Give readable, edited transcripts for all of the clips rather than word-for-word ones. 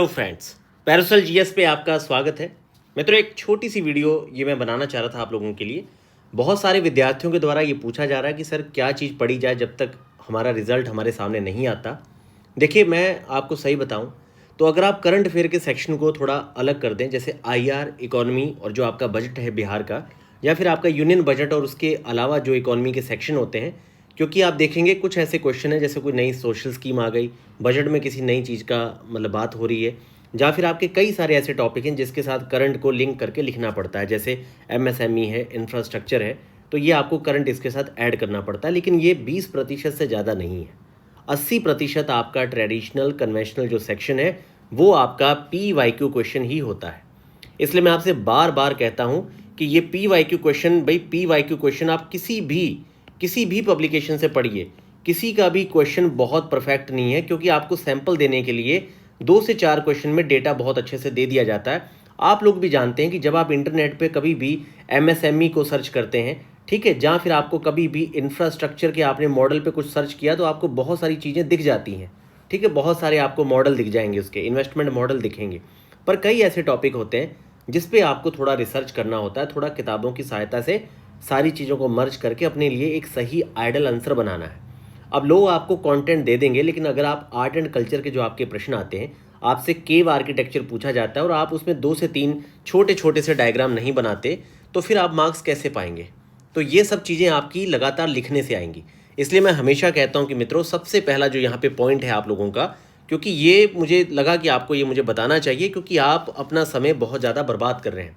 Hello friends, parasol GS पे आपका स्वागत है। मित्रों, एक छोटी सी वीडियो ये मैं बनाना चाह रहा था आप लोगों के लिए। बहुत सारे विद्यार्थियों के द्वारा ये पूछा जा रहा है कि सर क्या चीज़ पढ़ी जाए जब तक हमारा रिजल्ट हमारे सामने नहीं आता। देखिए, मैं आपको सही बताऊं तो अगर आप करंट अफेयर के सेक्शन को थोड़ा अलग कर दें, जैसे आईआर, इकोनॉमी और जो आपका बजट है बिहार का, या फिर आपका यूनियन बजट और उसके अलावा जो इकोनॉमी के सेक्शन होते हैं, क्योंकि आप देखेंगे कुछ ऐसे क्वेश्चन हैं जैसे कोई नई सोशल स्कीम आ गई, बजट में किसी नई चीज़ का मतलब बात हो रही है, या फिर आपके कई सारे ऐसे टॉपिक हैं जिसके साथ करंट को लिंक करके लिखना पड़ता है, जैसे एमएसएमई है, इंफ्रास्ट्रक्चर है, तो ये आपको करंट इसके साथ ऐड करना पड़ता है। लेकिन ये 20% से ज़्यादा नहीं है। 80% आपका ट्रेडिशनल कन्वेंशनल जो सेक्शन है वो आपका PYQ क्वेश्चन ही होता है। इसलिए मैं आपसे बार बार कहता हूँ कि ये PYQ क्वेश्चन, भाई PYQ क्वेश्चन आप किसी भी पब्लिकेशन से पढ़िए, किसी का भी क्वेश्चन बहुत परफेक्ट नहीं है, क्योंकि आपको सैंपल देने के लिए 2 से 4 क्वेश्चन में डेटा बहुत अच्छे से दे दिया जाता है। आप लोग भी जानते हैं कि जब आप इंटरनेट पे कभी भी MSME को सर्च करते हैं, ठीक है, जहाँ फिर आपको कभी भी इंफ्रास्ट्रक्चर के आपने मॉडल पे कुछ सर्च किया तो आपको बहुत सारी चीज़ें दिख जाती हैं, ठीक है, बहुत सारे आपको मॉडल दिख जाएंगे, उसके इन्वेस्टमेंट मॉडल दिखेंगे। पर कई ऐसे टॉपिक होते हैं जिस पे आपको थोड़ा रिसर्च करना होता है, थोड़ा किताबों की सहायता से सारी चीज़ों को मर्ज करके अपने लिए एक सही आइडल आंसर बनाना है। अब लोग आपको कंटेंट दे देंगे, लेकिन अगर आप आर्ट एंड कल्चर के जो आपके प्रश्न आते हैं, आपसे केव आर्किटेक्चर पूछा जाता है और आप उसमें 2 से 3 छोटे छोटे से डायग्राम नहीं बनाते, तो फिर आप मार्क्स कैसे पाएंगे? तो ये सब चीज़ें आपकी लगातार लिखने से आएंगी। इसलिए मैं हमेशा कहता हूँ कि मित्रों, सबसे पहला जो यहाँ पे पॉइंट है आप लोगों का, क्योंकि ये मुझे लगा कि आपको ये मुझे बताना चाहिए, क्योंकि आप अपना समय बहुत ज़्यादा बर्बाद कर रहे हैं।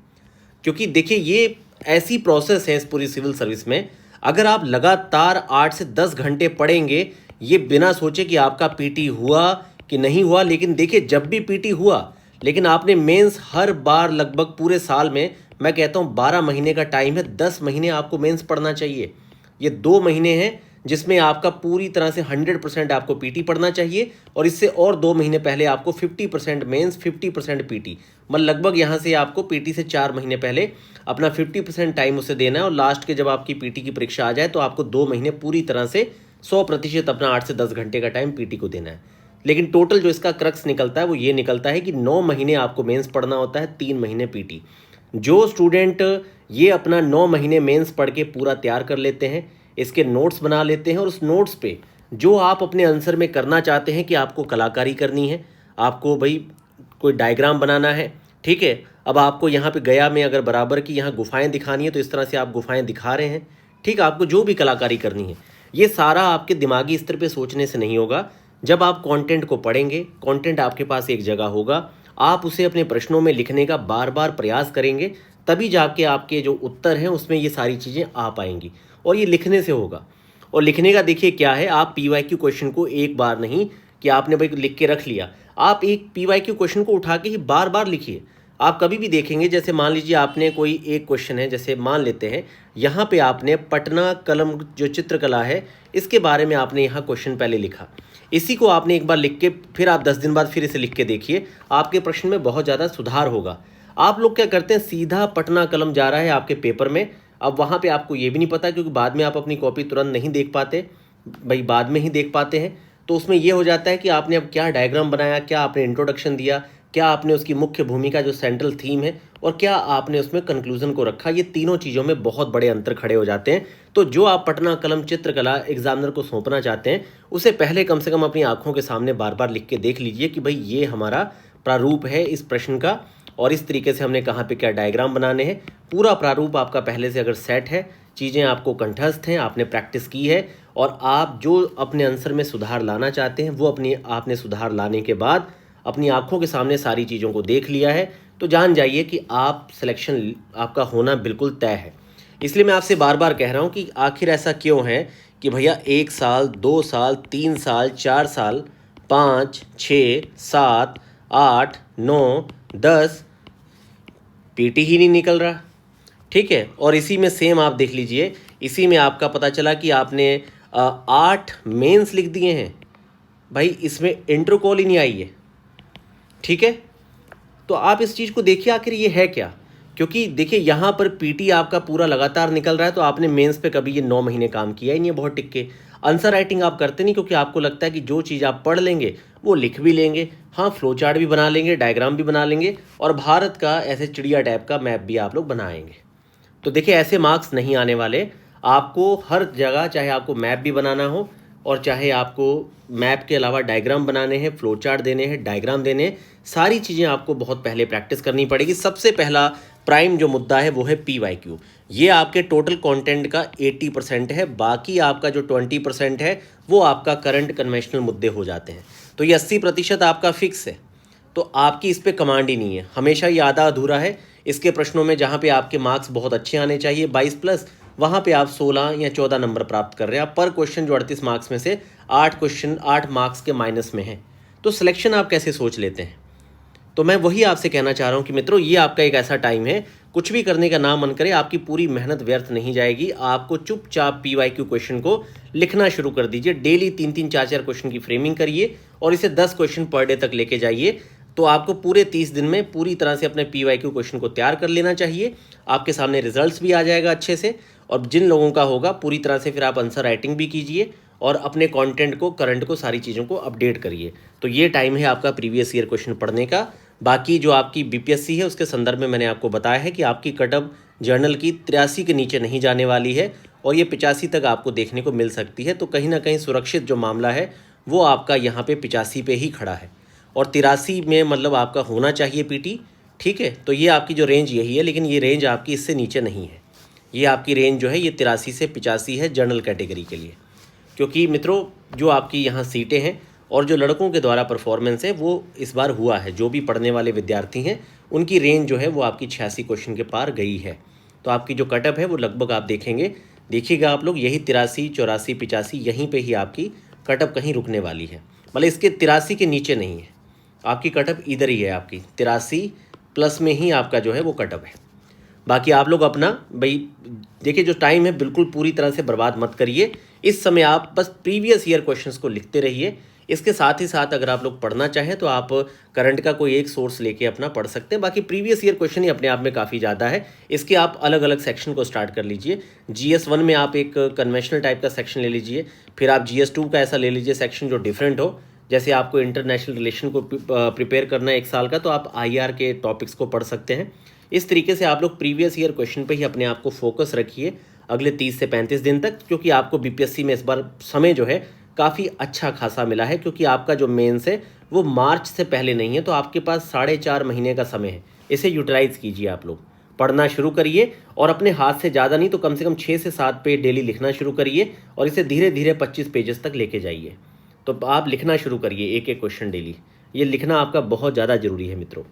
क्योंकि देखिए, ये ऐसी प्रोसेस है इस पूरी सिविल सर्विस में, अगर आप लगातार 8 से 10 घंटे पढ़ेंगे, ये बिना सोचे कि आपका पीटी हुआ कि नहीं हुआ, लेकिन देखिए जब भी पीटी हुआ, लेकिन आपने मेंस हर बार लगभग पूरे साल में, मैं कहता हूँ 12 महीने का टाइम है, 10 महीने आपको मेंस पढ़ना चाहिए। ये 2 महीने हैं जिसमें आपका पूरी तरह से 100% आपको पीटी पढ़ना चाहिए, और इससे और 2 महीने पहले आपको 50% मेंस, 50% पीटी, मतलब लगभग यहाँ से आपको पीटी से 4 महीने पहले अपना 50% टाइम उसे देना है, और लास्ट के जब आपकी पीटी की परीक्षा आ जाए तो आपको 2 महीने पूरी तरह से 100% अपना 8 से 10 घंटे का टाइम पीटी को देना है। लेकिन टोटल जो इसका क्रक्स निकलता है वो ये निकलता है कि 9 महीने आपको मेंस पढ़ना होता है, 3 महीने पीटी। जो स्टूडेंट ये अपना 9 महीने मेंस पढ़ के पूरा तैयार कर लेते हैं, इसके नोट्स बना लेते हैं, और उस नोट्स पे जो आप अपने आंसर में करना चाहते हैं कि आपको कलाकारी करनी है, आपको भाई कोई डायग्राम बनाना है, ठीक है, अब आपको यहाँ पे गया में अगर बराबर की यहाँ गुफाएं दिखानी है तो इस तरह से आप गुफाएं दिखा रहे हैं, ठीक, आपको जो भी कलाकारी करनी है, ये सारा आपके दिमागी स्तर पे सोचने से नहीं होगा। जब आप कंटेंट को पढ़ेंगे, कंटेंट आपके पास एक जगह होगा, आप उसे अपने प्रश्नों में लिखने का बार बार प्रयास करेंगे, तभी जाके आपके जो उत्तर हैं उसमें ये सारी चीज़ें आ पाएंगी, और ये लिखने से होगा। और लिखने का देखिए क्या है, आप PYQ क्वेश्चन को एक बार नहीं कि आपने भाई लिख के रख लिया, आप एक PYQ क्वेश्चन को उठा के ही बार बार लिखिए। आप कभी भी देखेंगे, जैसे मान लीजिए आपने कोई एक क्वेश्चन है, जैसे मान लेते हैं यहाँ पे आपने पटना कलम जो चित्रकला है इसके बारे में आपने यहाँ क्वेश्चन पहले लिखा, इसी को आपने एक बार लिख के फिर आप 10 दिन बाद फिर इसे लिख के देखिए, आपके प्रश्न में बहुत ज़्यादा सुधार होगा। आप लोग क्या करते हैं, सीधा पटना कलम जा रहा है आपके पेपर में, अब वहाँ पे आपको ये भी नहीं पता, क्योंकि बाद में आप अपनी कॉपी तुरंत नहीं देख पाते, भाई बाद में ही देख पाते हैं, तो उसमें ये हो जाता है कि आपने अब क्या डायग्राम बनाया, क्या आपने इंट्रोडक्शन दिया, क्या आपने उसकी मुख्य भूमिका जो सेंट्रल थीम है, और क्या आपने उसमें कंक्लूजन को रखा, ये तीनों चीज़ों में बहुत बड़े अंतर खड़े हो जाते हैं। तो जो आप पटना कलम चित्रकला एग्जामिनर को सौंपना चाहते हैं, उसे पहले कम से कम अपनी आंखों के सामने बार बार लिख के देख लीजिए कि भाई ये हमारा प्रारूप है इस प्रश्न का, और इस तरीके से हमने कहाँ पे क्या डायग्राम बनाने हैं। पूरा प्रारूप आपका पहले से अगर सेट है, चीज़ें आपको कंठस्थ हैं, आपने प्रैक्टिस की है, और आप जो अपने आंसर में सुधार लाना चाहते हैं वो आपने सुधार लाने के बाद अपनी आंखों के सामने सारी चीज़ों को देख लिया है, तो जान जाइए कि आप सिलेक्शन आपका होना बिल्कुल तय है। इसलिए मैं आपसे बार बार कह रहा हूँ कि आखिर ऐसा क्यों है कि भैया 1 साल, 2 साल, 3 साल, 4 साल, 5, 6, 7, 8, 9, 10 पीटी ही नहीं निकल रहा, ठीक है। और इसी में सेम आप देख लीजिए, इसी में आपका पता चला कि आपने 8 मेंस लिख दिए हैं, भाई इसमें इंटर कॉल ही नहीं आई है, ठीक है। तो आप इस चीज़ को देखिए आखिर ये है क्या, क्योंकि देखिए यहाँ पर पीटी आपका पूरा लगातार निकल रहा है, तो आपने मेंस पे कभी ये 9 महीने काम किया ही नहीं है बहुत टिक के। आंसर राइटिंग आप करते नहीं क्योंकि आपको लगता है कि जो चीज़ आप पढ़ लेंगे वो लिख भी लेंगे, हाँ फ्लो चार्ट भी बना लेंगे, डायग्राम भी बना लेंगे और भारत का ऐसे चिड़िया टाइप का मैप भी आप लोग बनाएंगे। तो देखिए ऐसे मार्क्स नहीं आने वाले। आपको हर जगह, चाहे आपको मैप भी बनाना हो और चाहे आपको मैप के अलावा डायग्राम बनाने हैं, फ्लो चार्ट देने हैं, डायग्राम देने हैं, सारी चीज़ें आपको बहुत पहले प्रैक्टिस करनी पड़ेगी। सबसे पहला प्राइम जो मुद्दा है वो है PYQ। ये आपके टोटल कंटेंट का 80% है, बाकी आपका जो 20% है वो आपका करंट कन्वेंशनल मुद्दे हो जाते हैं। तो ये 80% आपका फिक्स है, तो आपकी इस पर कमांड ही नहीं है, हमेशा ये आधा अधूरा है। इसके प्रश्नों में जहाँ पे आपके मार्क्स बहुत अच्छे आने चाहिए 22+, वहाँ पे आप 16 या 14 नंबर प्राप्त कर रहे हैं। आप पर क्वेश्चन जो 38 मार्क्स में से 8 क्वेश्चन 8 मार्क्स के माइनस में है, तो सिलेक्शन आप कैसे सोच लेते हैं? तो मैं वही आपसे कहना चाह रहा हूँ कि मित्रों ये आपका एक ऐसा टाइम है, कुछ भी करने का ना मन करे, आपकी पूरी मेहनत व्यर्थ नहीं जाएगी। आपको चुपचाप PYQ क्वेश्चन को लिखना शुरू कर दीजिए। डेली 3-3 4-4 क्वेश्चन की फ्रेमिंग करिए और इसे 10 क्वेश्चन पर डे तक लेके जाइए। तो आपको पूरे 30 दिन में पूरी तरह से अपने PYQ क्वेश्चन को तैयार कर लेना चाहिए। आपके सामने रिजल्ट्स भी आ जाएगा अच्छे से, और जिन लोगों का होगा पूरी तरह से फिर आप आंसर राइटिंग भी कीजिए और अपने कंटेंट को, करंट को, सारी चीज़ों को अपडेट करिए। तो ये टाइम है आपका प्रीवियस ईयर क्वेश्चन पढ़ने का। बाकी जो आपकी BPSC है उसके संदर्भ में मैंने आपको बताया है कि आपकी कटअप जर्नल की 83 के नीचे नहीं जाने वाली है और ये 85 तक आपको देखने को मिल सकती है। तो कहीं ना कहीं सुरक्षित जो मामला है वो आपका यहाँ पे 85 पे ही खड़ा है और 83 में मतलब आपका होना चाहिए PT, ठीक है। तो ये आपकी जो रेंज यही है, लेकिन ये रेंज आपकी इससे नीचे नहीं है। ये आपकी रेंज जो है ये 83 से 85 है जनरल कैटेगरी के लिए, क्योंकि मित्रों जो आपकी यहाँ सीटें हैं और जो लड़कों के द्वारा परफॉर्मेंस है वो इस बार हुआ है, जो भी पढ़ने वाले विद्यार्थी हैं उनकी रेंज जो है वो आपकी 86 क्वेश्चन के पार गई है। तो आपकी जो कटअप है वो लगभग आप देखिएगा आप लोग यही 83, 84, 85 यहीं पे ही आपकी कटअप कहीं रुकने वाली है। मतलब इसके 83 के नीचे नहीं है, आपकी कटअप इधर ही है, आपकी 83+ में ही आपका जो है वो कटअप है। बाकी आप लोग अपना भाई देखिए, जो टाइम है बिल्कुल पूरी तरह से बर्बाद मत करिए। इस समय आप बस प्रीवियस ईयर क्वेश्चंस को लिखते रहिए। इसके साथ ही साथ अगर आप लोग पढ़ना चाहें तो आप करंट का कोई एक सोर्स लेके अपना पढ़ सकते हैं। बाकी प्रीवियस ईयर क्वेश्चन ही अपने आप में काफ़ी ज़्यादा है, इसके आप अलग अलग सेक्शन को स्टार्ट कर लीजिए। GS1 में आप एक कन्वेंशनल टाइप का सेक्शन ले लीजिए, फिर आप GS2 का ऐसा ले लीजिए सेक्शन जो डिफरेंट हो। जैसे आपको इंटरनेशनल रिलेशन को प्रिपेयर करना है 1 साल का, तो आप IR के टॉपिक्स को पढ़ सकते हैं। इस तरीके से आप लोग प्रीवियस ईयर क्वेश्चन पे ही अपने आप को फोकस रखिए अगले 30 से 35 दिन तक, क्योंकि आपको BPSC में इस बार समय जो है काफ़ी अच्छा खासा मिला है, क्योंकि आपका जो मेंस है वो मार्च से पहले नहीं है। तो आपके पास 4.5 महीने का समय है, इसे यूटिलाइज़ कीजिए। आप लोग पढ़ना शुरू करिए और अपने हाथ से ज़्यादा नहीं तो कम से कम 6 से 7 पेज डेली लिखना शुरू करिए और इसे धीरे धीरे 25 पेजेस तक लेके जाइए। तो आप लिखना शुरू करिए एक एक क्वेश्चन डेली। ये लिखना आपका बहुत ज़्यादा ज़रूरी है मित्रों।